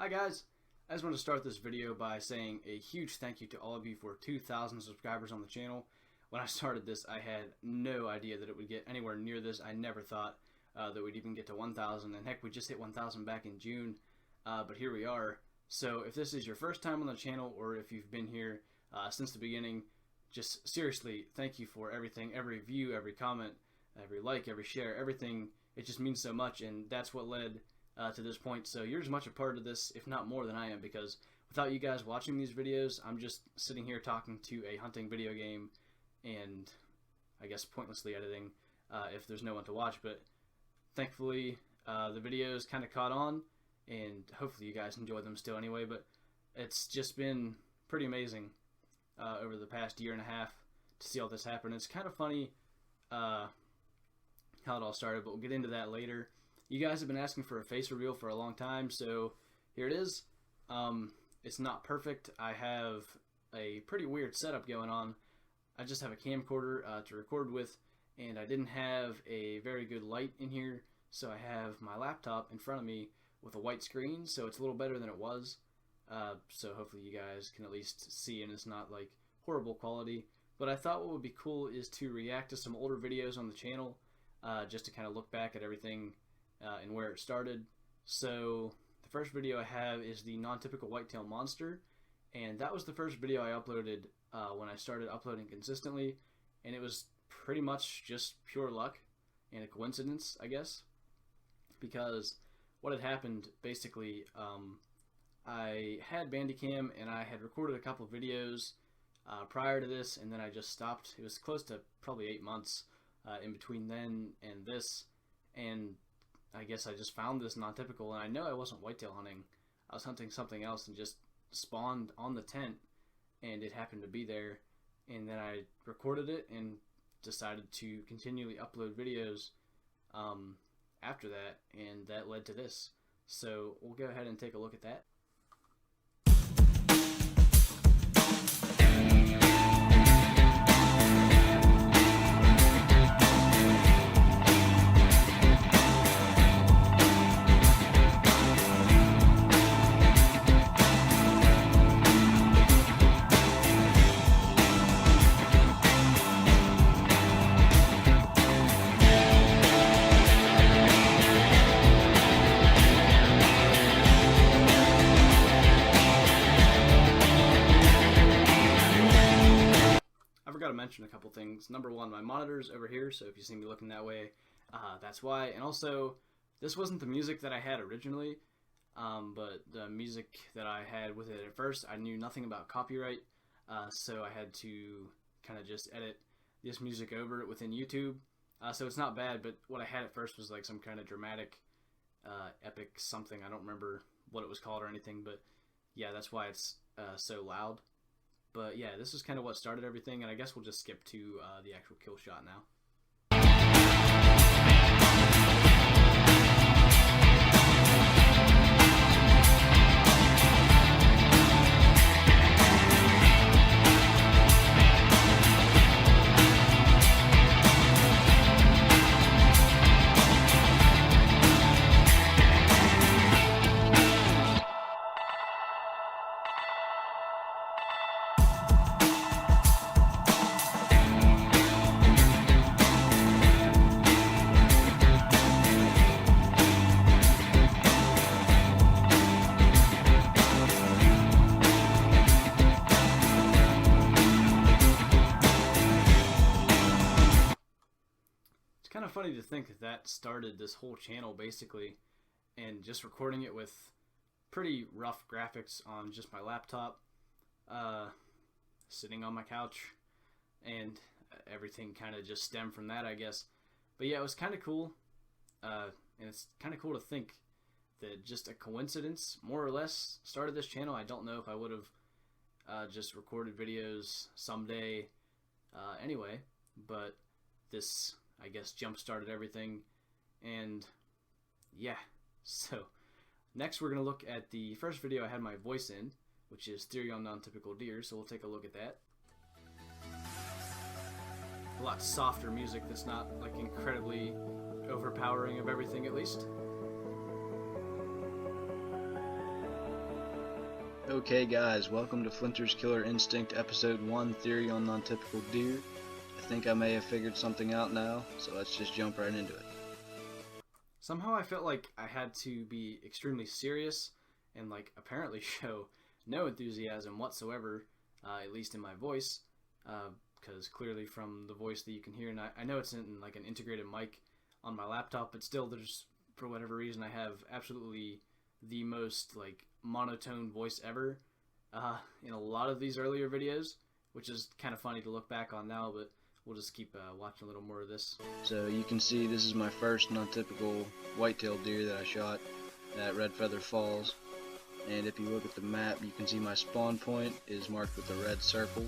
Hi guys, I just want to start this video by saying a huge thank you to all of you for 2,000 subscribers on the channel. When I started this, I had no idea that it would get anywhere near this. I never thought that we'd even get to 1,000, and heck, we just hit 1,000 back in June, but here we are. So if this is your first time on the channel, or if you've been here since the beginning, just seriously, thank you for everything, every view, every comment, every like, every share, everything. It just means so much, and that's what led to this point. So you're as much a part of this, if not more, than I am, because without you guys watching these videos, I'm just sitting here talking to a hunting video game and I guess pointlessly editing if there's no one to watch. But thankfully the videos kind of caught on, and hopefully you guys enjoy them still anyway. But it's just been pretty amazing over the past year and a half to see all this happen. It's kind of funny how it all started, but we'll get into that later. You guys have been asking for a face reveal for a long time, so here it is. It's not perfect. I have a pretty weird setup going on. I just have a camcorder to record with, and I didn't have a very good light in here, so I have my laptop in front of me with a white screen, so it's a little better than it was. So hopefully you guys can at least see, and it's not like horrible quality. But I thought what would be cool is to react to some older videos on the channel, just to kind of look back at everything and where it started. So the first video I have is the non-typical whitetail monster, and that was the first video I uploaded when I started uploading consistently, and it was pretty much just pure luck and a coincidence, I guess, because what had happened basically, I had Bandicam and I had recorded a couple of videos prior to this, and then I just stopped. It was close to probably 8 months in between then and this, and I guess I just found this non-typical, and I know I wasn't whitetail hunting. I was hunting something else and just spawned on the tent, and it happened to be there, and then I recorded it and decided to continually upload videos after that, and that led to this. So we'll go ahead and take a look at that. To mention a couple things. Number one, my monitor's over here, so if you see me looking that way, that's why. And also, this wasn't the music that I had originally, but the music that I had with it at first, I knew nothing about copyright, so I had to kind of just edit this music over it within YouTube. So it's not bad, but what I had at first was like some kind of dramatic, epic something. I don't remember what it was called or anything, but yeah, that's why it's so loud. But yeah, this is kind of what started everything, and I guess we'll just skip to the actual kill shot now. Kind of funny to think that started this whole channel basically, and just recording it with pretty rough graphics on just my laptop, sitting on my couch, and everything kind of just stemmed from that, I guess. But yeah, it was kind of cool, and it's kind of cool to think that just a coincidence, more or less, started this channel. I don't know if I would have just recorded videos someday anyway, but this, I guess, jump-started everything. And yeah, so next we're going to look at the first video I had my voice in, which is Theory on Non-Typical Deer, so we'll take a look at that. A lot softer music that's not like incredibly overpowering of everything, at least. Okay guys, welcome to Flinter's Killer Instinct Episode 1, Theory on Non-Typical Deer. I think I may have figured something out now, so let's just jump right into it. Somehow I felt like I had to be extremely serious and apparently show no enthusiasm whatsoever, at least in my voice, because clearly from the voice that you can hear, and I know it's in an integrated mic on my laptop, but still there's, for whatever reason, I have absolutely the most monotone voice ever in a lot of these earlier videos, which is kind of funny to look back on now, but we'll just keep watching a little more of this. So you can see this is my first non-typical white-tailed deer that I shot at Red Feather Falls, and if you look at the map you can see my spawn point is marked with a red circle,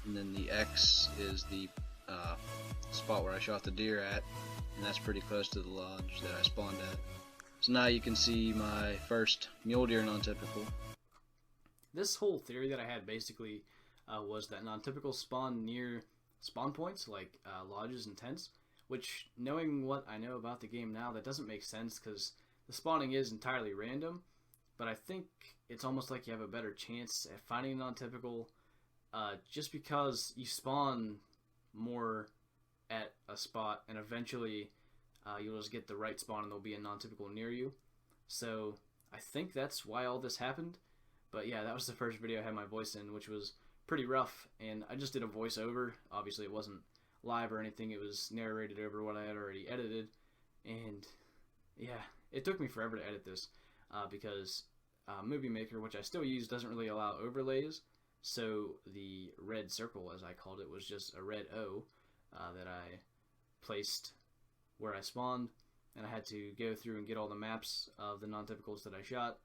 and then the X is the spot where I shot the deer at, and that's pretty close to the lodge that I spawned at. So now you can see my first mule deer non-typical. This whole theory that I had basically was that non-typical spawn near spawn points like lodges and tents, which, knowing what I know about the game now, that doesn't make sense because the spawning is entirely random, but I think it's almost like you have a better chance at finding a non-typical just because you spawn more at a spot and eventually you'll just get the right spawn and there'll be a non-typical near you. So I think that's why all this happened. But yeah, that was the first video I had my voice in, which was pretty rough, and I just did a voiceover. Obviously it wasn't live or anything, it was narrated over what I had already edited, and yeah, it took me forever to edit this because Movie Maker, which I still use, doesn't really allow overlays, so the red circle, as I called it, was just a red O that I placed where I spawned, and I had to go through and get all the maps of the non-typicals that I shot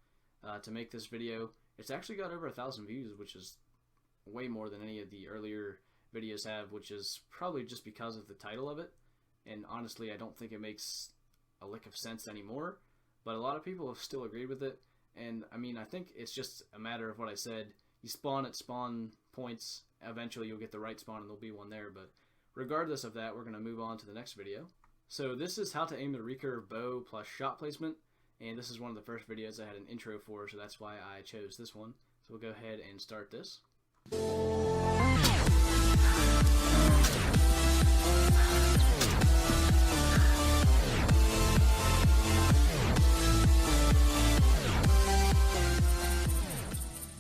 to make this video. It's actually got over 1,000 views, which is way more than any of the earlier videos have, which is probably just because of the title of it, and honestly I don't think it makes a lick of sense anymore, but a lot of people have still agreed with it, and I mean, I think it's just a matter of what I said. You spawn at spawn points, eventually you'll get the right spawn and there'll be one there, but regardless of that, we're going to move on to the next video. So this is how to aim the recurve bow plus shot placement, and this is one of the first videos I had an intro for, so that's why I chose this one. So we'll go ahead and start this.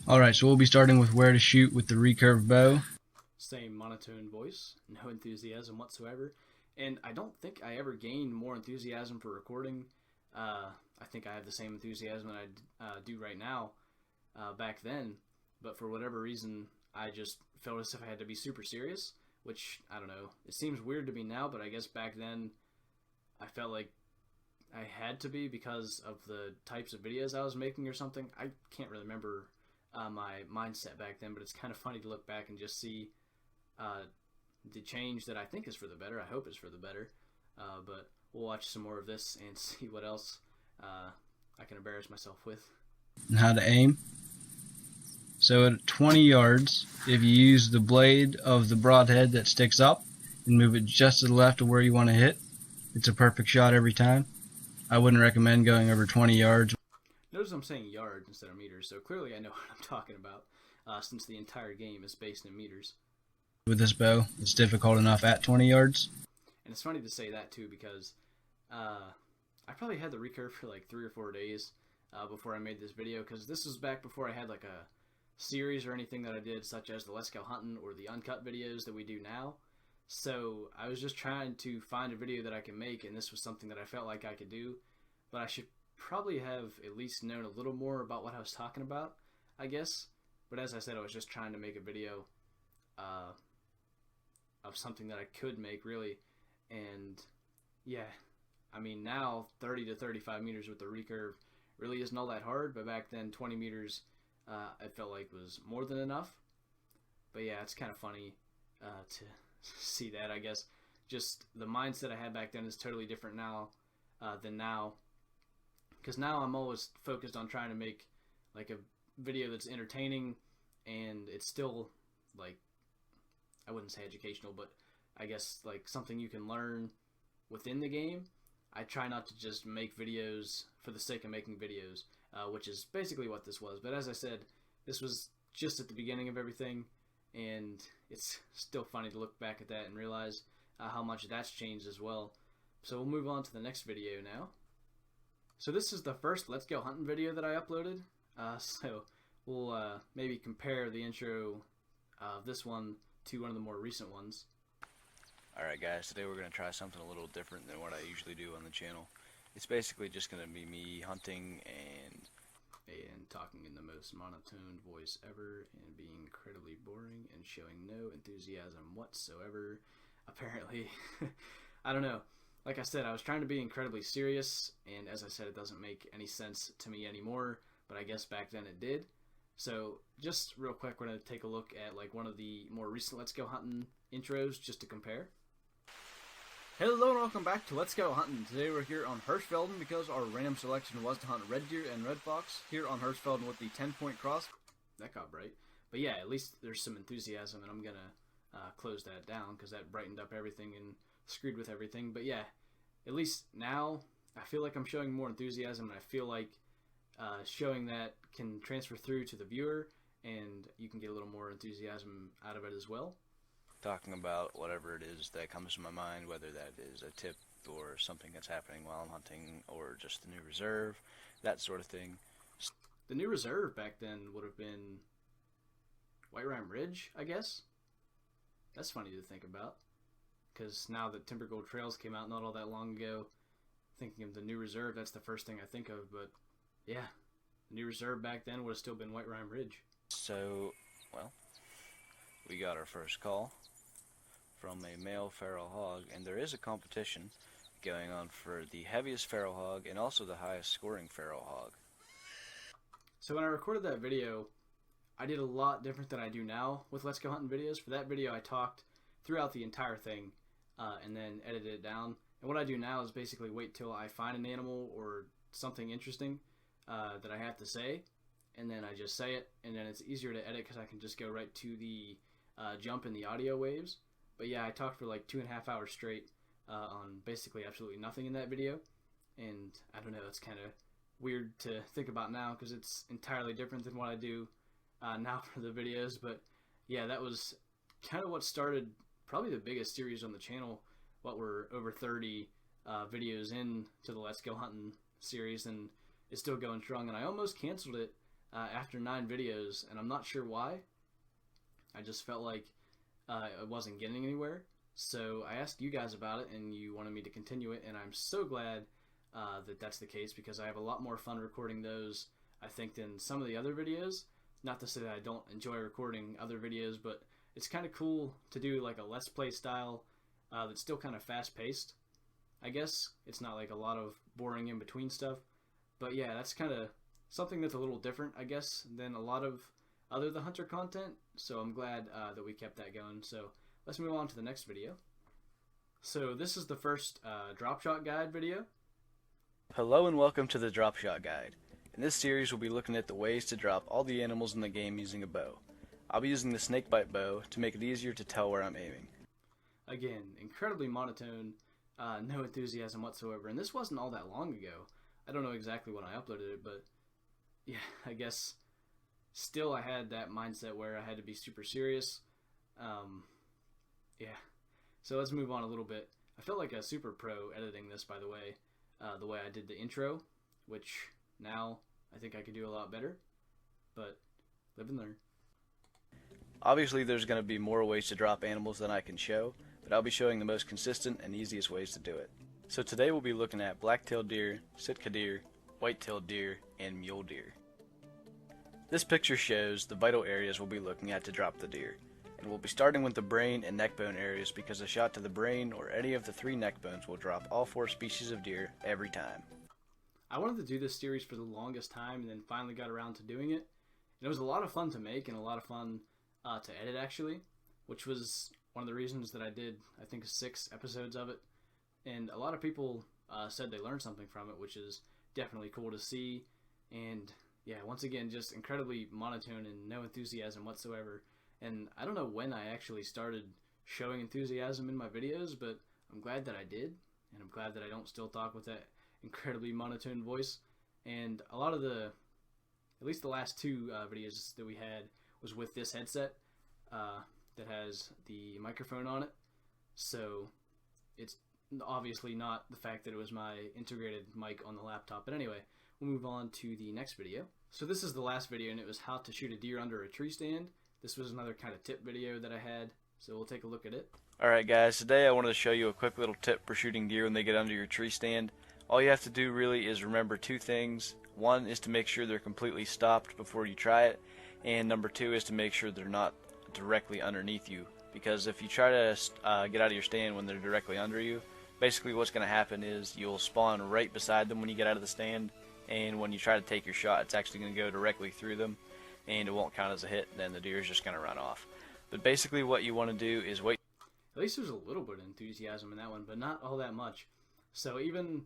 Alright, so we'll be starting with where to shoot with the recurve bow. Same monotone voice, no enthusiasm whatsoever. And I don't think I ever gained more enthusiasm for recording. I think I have the same enthusiasm that I do right now back then. But for whatever reason, I just felt as if I had to be super serious. Which, I don't know, it seems weird to me now, but I guess back then I felt like I had to be because of the types of videos I was making or something. I can't really remember my mindset back then, but it's kind of funny to look back and just see the change that I think is for the better. I hope is for the better, but we'll watch some more of this and see what else I can embarrass myself with. And how to aim. So at 20 yards, if you use the blade of the broadhead that sticks up and move it just to the left of where you want to hit, it's a perfect shot every time. I wouldn't recommend going over 20 yards. Notice I'm saying yards instead of meters, so clearly I know what I'm talking about, since the entire game is based in meters. With this bow, it's difficult enough at 20 yards. And it's funny to say that too, because I probably had the recurve for like 3 or 4 days before I made this video, because this was back before I had like a series or anything that I did, such as the Let's Go Hunting or the uncut videos that we do now. So I was just trying to find a video that I can make, and this was something that I felt like I could do, but I should probably have at least known a little more about what I was talking about, I guess. But as I said, I was just trying to make a video of something that I could make, really. And yeah, I mean, now 30 to 35 meters with the recurve really isn't all that hard, but back then 20 meters I felt like was more than enough. But yeah, it's kind of funny to see that, I guess. Just the mindset I had back then is totally different now than now, because now I'm always focused on trying to make like a video that's entertaining, and it's still like, I wouldn't say educational, but I guess like something you can learn within the game. I try not to just make videos for the sake of making videos, which is basically what this was. But as I said, this was just at the beginning of everything, and it's still funny to look back at that and realize how much that's changed as well. So we'll move on to the next video now. So this is the first Let's Go Hunting video that I uploaded. So we'll maybe compare the intro of this one to one of the more recent ones. Alright guys, today we're going to try something a little different than what I usually do on the channel. It's basically just going to be me hunting and talking in the most monotone voice ever and being incredibly boring and showing no enthusiasm whatsoever, apparently. I don't know. Like I said, I was trying to be incredibly serious, and as I said, it doesn't make any sense to me anymore, but I guess back then it did. So just real quick, we're going to take a look at like one of the more recent Let's Go Hunting intros just to compare. Hello and welcome back to Let's Go Hunting. Today we're here on Hirschfelden because our random selection was to hunt red deer and red fox here on Hirschfelden with the 10-point cross. That got bright. But yeah, at least there's some enthusiasm, and I'm going to close that down because that brightened up everything and screwed with everything. But yeah, at least now I feel like I'm showing more enthusiasm, and I feel like showing that can transfer through to the viewer, and you can get a little more enthusiasm out of it as well. talking about whatever it is that comes to my mind, whether that is a tip or something that's happening while I'm hunting or just the new reserve, that sort of thing. The new reserve back then would have been White Rime Ridge, I guess. That's funny to think about, because now that Timber Gold Trails came out not all that long ago, thinking of the new reserve, that's the first thing I think of. But yeah, the new reserve back then would have still been White Rime Ridge. So, well, we got our first call from a male feral hog, and there is a competition going on for the heaviest feral hog and also the highest scoring feral hog. So when I recorded that video, I did a lot different than I do now with Let's Go Hunting videos. For that video, I talked throughout the entire thing and then edited it down. And what I do now is basically wait till I find an animal or something interesting that I have to say, and then I just say it, and then it's easier to edit because I can just go right to the jump in the audio waves. But yeah, I talked for like 2.5 hours straight on basically absolutely nothing in that video, and I don't know, it's kind of weird to think about now because it's entirely different than what I do now for the videos. But yeah, that was kind of what started probably the biggest series on the channel. What, we're over 30 videos in to the Let's Go Hunting series, and it's still going strong, and I almost canceled it after 9 videos, and I'm not sure why. I just felt like I wasn't getting anywhere, so I asked you guys about it, and you wanted me to continue it, and I'm so glad that that's the case, because I have a lot more fun recording those, I think, than some of the other videos. Not to say that I don't enjoy recording other videos, but it's kind of cool to do like a Let's Play style that's still kind of fast-paced. I guess it's not like a lot of boring in-between stuff, but yeah, that's kind of something that's a little different, I guess, than a lot of other The Hunter content, so I'm glad that we kept that going. So let's move on to the next video. So this is the first drop shot guide video. Hello and welcome to the Drop Shot Guide. In this series we'll be looking at the ways to drop all the animals in the game using a bow. I'll be using the snakebite bow to make it easier to tell where I'm aiming. Again, incredibly monotone, no enthusiasm whatsoever, and this wasn't all that long ago. I don't know exactly when I uploaded it, but yeah, I guess still I had that mindset where I had to be super serious. Yeah, so let's move on a little bit. I felt like a super pro editing this, by the way I did the intro, which now I think I could do a lot better, but live and learn. Obviously there's going to be more ways to drop animals than I can show, but I'll be showing the most consistent and easiest ways to do it. So today we'll be looking at black-tailed deer, Sitka deer, white-tailed deer, and mule deer. This picture shows the vital areas we'll be looking at to drop the deer, and we'll be starting with the brain and neck bone areas because a shot to the brain or any of the 3 neck bones will drop all 4 species of deer every time. I wanted to do this series for the longest time and then finally got around to doing it, and it was a lot of fun to make and a lot of fun to edit, actually, which was one of the reasons that I did, I think, 6 episodes of it, and a lot of people said they learned something from it, which is definitely cool to see. And yeah, once again, just incredibly monotone and no enthusiasm whatsoever. And I don't know when I actually started showing enthusiasm in my videos, but I'm glad that I did, and I'm glad that I don't still talk with that incredibly monotone voice. And a lot of the at least the last two videos that we had was with this headset that has the microphone on it. So it's obviously not the fact that it was my integrated mic on the laptop. But anyway, we'll move on to the next video. So this is the last video, and it was how to shoot a deer under a tree stand. This was another kind of tip video that I had, so we'll take a look at it. Alright guys, today I wanted to show you a quick little tip for shooting deer when they get under your tree stand. All you have to do really is remember two things. One is to make sure they're completely stopped before you try it, and number two is to make sure they're not directly underneath you. Because if you try to get out of your stand when they're directly under you, basically what's going to happen is you'll spawn right beside them when you get out of the stand, and when you try to take your shot, it's actually going to go directly through them, and it won't count as a hit. Then the deer is just going to run off. But basically what you want to do is wait. At least there's a little bit of enthusiasm in that one, but not all that much. So even,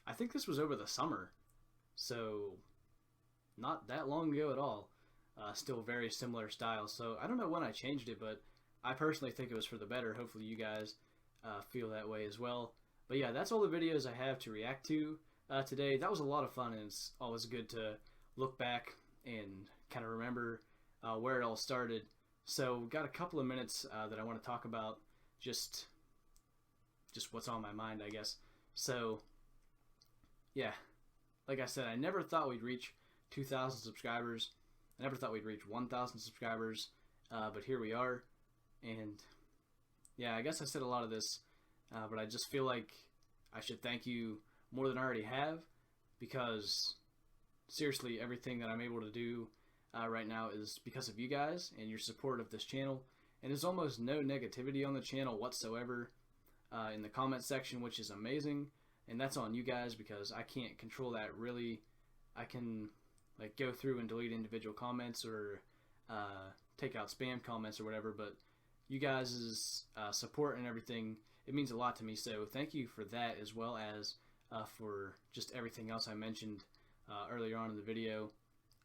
I think this was over the summer, so not that long ago at all. Still very similar style. So I don't know when I changed it, but I personally think it was for the better. Hopefully you guys feel that way as well. But yeah, that's all the videos I have to react to today. That was a lot of fun, and it's always good to look back and kind of remember where it all started. So we've got a couple of minutes that I want to talk about just what's on my mind, I guess. So yeah, like I said, I never thought we'd reach 2,000 subscribers. I never thought we'd reach 1,000 subscribers, but here we are. And yeah, I guess I said a lot of this, but I just feel like I should thank you more than I already have, because seriously, everything that I'm able to do right now is because of you guys and your support of this channel. And there's almost no negativity on the channel whatsoever in the comment section, which is amazing. And that's on you guys, because I can't control that really. I can like go through and delete individual comments or take out spam comments or whatever, but you guys' support and everything, it means a lot to me. So thank you for that, as well as for just everything else I mentioned earlier on in the video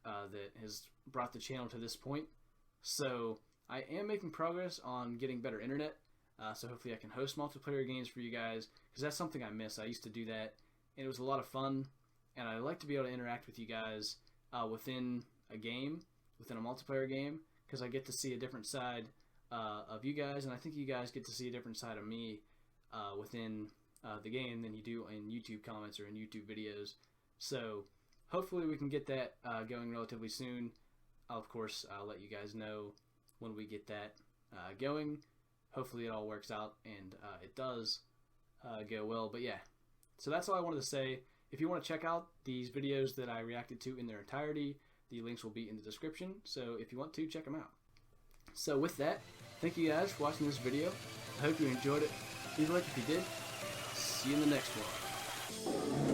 that has brought the channel to this point. So I am making progress on getting better internet, so hopefully I can host multiplayer games for you guys, because that's something I miss. I used to do that, and it was a lot of fun, and I like to be able to interact with you guys within a game, within a multiplayer game, because I get to see a different side of you guys, and I think you guys get to see a different side of me within the game than you do in YouTube comments or in YouTube videos. So hopefully we can get that going relatively soon. Of course, I'll let you guys know when we get that going. Hopefully it all works out, and it does go well. But yeah, so that's all I wanted to say. If you want to check out these videos that I reacted to in their entirety, the links will be in the description, so if you want to, check them out. So with that, thank you guys for watching this video. I hope you enjoyed it. Leave a like if you did. See you in the next one.